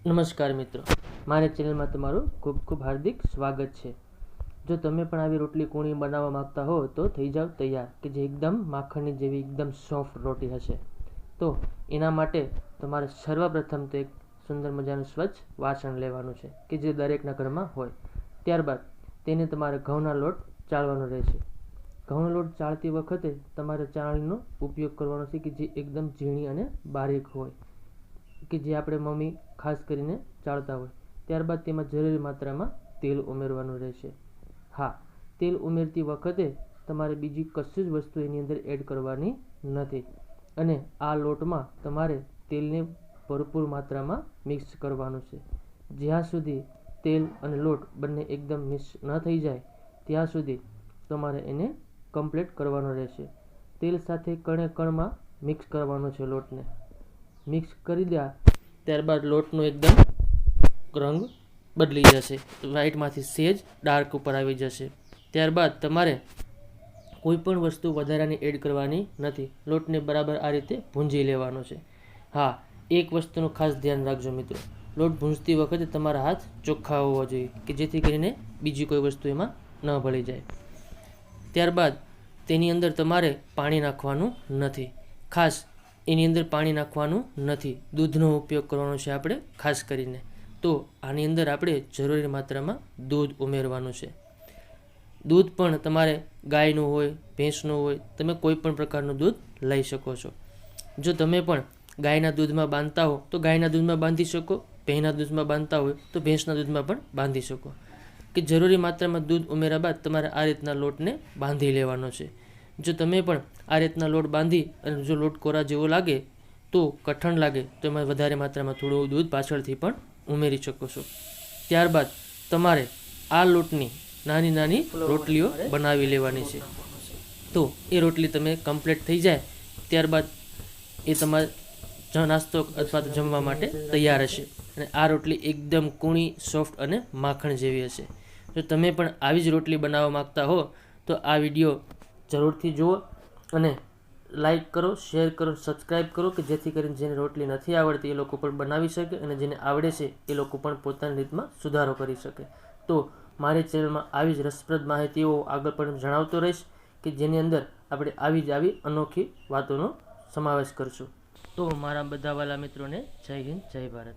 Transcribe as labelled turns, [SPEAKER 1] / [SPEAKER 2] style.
[SPEAKER 1] નમસ્કાર મિત્રો, મારી ચેનલમાં તમારું ખૂબ ખૂબ હાર્દિક સ્વાગત છે। જો તમે પણ આવી રોટલી કૂણી બનાવવા માંગતા હો તો થઈ જાવ તૈયાર કે જે એકદમ માખણની જેવી એકદમ સોફ્ટ રોટી હશે। તો એના માટે તમારે સર્વપ્રથમ તો એક સુંદર મજાનું સ્વચ્છ વાસણ લેવાનું છે કે જે દરેકના ઘરમાં હોય। ત્યારબાદ તેને તમારે ઘઉંના લોટ ચાળવાનો રહેશે। ઘઉંનો લોટ ચાળતી વખતે તમારે ચાળણીનો ઉપયોગ કરવાનો છે કે જે એકદમ ઝીણી અને બારીક હોય કે જે આપણે મમ્મી ખાસ કરીને ચાળતા હોય। ત્યારબાદ તેમાં જરૂરી માત્રામાં તેલ ઉમેરવાનું રહેશે। હા, તેલ ઉમેરતી વખતે તમારે બીજી કશું જ વસ્તુ એની અંદર એડ કરવાની નથી અને આ લોટમાં તમારે તેલને ભરપૂર માત્રામાં મિક્સ કરવાનું છે। જ્યાં સુધી તેલ અને લોટ બંને એકદમ મિક્સ ન થઈ જાય ત્યાં સુધી તમારે એને કમ્પ્લીટ કરવાનો રહેશે। તેલ સાથે કણે કણમાં મિક્સ કરવાનો છે લોટને। મિક્સ કરી દે ત્યારબાદ લોટનો એકદમ રંગ બદલી જશે, વ્હાઇટમાંથી સેજ ડાર્ક ઉપર આવી જશે। ત્યારબાદ તમારે કોઈ પણ વસ્તુ વધારાની એડ કરવાની નથી, લોટને બરાબર આ રીતે ભૂંજી લેવાનો છે। હા, એક વસ્તુનું ખાસ ધ્યાન રાખજો મિત્રો, લોટ ભૂંજતી વખતે તમારા હાથ ચોખ્ખા હોવા જોઈએ કે જેથી કરીને બીજી કોઈ વસ્તુ એમાં ન ભળી જાય। ત્યારબાદ તેની અંદર તમારે પાણી નાખવાનું નથી, ખાસ એની અંદર પાણી નાખવાનું નથી, દૂધનો ઉપયોગ કરવાનો છે આપણે ખાસ કરીને। તો આની અંદર આપણે જરૂરી માત્રામાં દૂધ ઉમેરવાનું છે। દૂધ પણ તમારે ગાયનું હોય, ભેંસનું હોય, તમે કોઈ પણ પ્રકારનું દૂધ લઈ શકો છો। જો તમે પણ ગાયના દૂધમાં બાંધતા હો તો ગાયના દૂધમાં બાંધી શકો, ભેંસના દૂધમાં બાંધતા હોય તો ભેંસના દૂધમાં પણ બાંધી શકો કે જરૂરી માત્રામાં દૂધ ઉમેર્યા બાદ તમારે આ રીતના લોટને બાંધી લેવાનો છે। જો તમે પણ આ રીતના લોટ બાંધી અને જો લોટ કોરા જેવો લાગે તો કઠણ લાગે તો એમાં વધારે માત્રામાં થોડું દૂધ પાછળથી પણ ઉમેરી શકો છો। ત્યારબાદ તમારે આ લોટની નાની નાની રોટલીઓ બનાવી લેવાની છે। તો એ રોટલી તમે કમ્પ્લીટ થઈ જાય ત્યારબાદ એ તમારે નાસ્તો અથવા તો જમવા માટે તૈયાર હશે અને આ રોટલી એકદમ કૂણી, સોફ્ટ અને માખણ જેવી હશે। જો તમે પણ આવી જ રોટલી બનાવવા માગતા હો તો આ વિડીયો જરૂરથી જુઓ અને લાઈક કરો, શેર કરો, સબસ્ક્રાઈબ કરો કે જેથી કરીને જેને રોટલી નથી આવડતી એ લોકો પણ બનાવી શકે અને જેને આવડે છે એ લોકો પણ પોતાની રીતમાં સુધારો કરી શકે। તો મારી ચેનલમાં આવી જ રસપ્રદ માહિતીઓ આગળ પણ જણાવતો રહીશ કે જેની અંદર આપણે આવી અનોખી વાતોનો સમાવેશ કરશું। તો મારા બધા વાલા મિત્રોને જય હિન્દ, જય ભારત।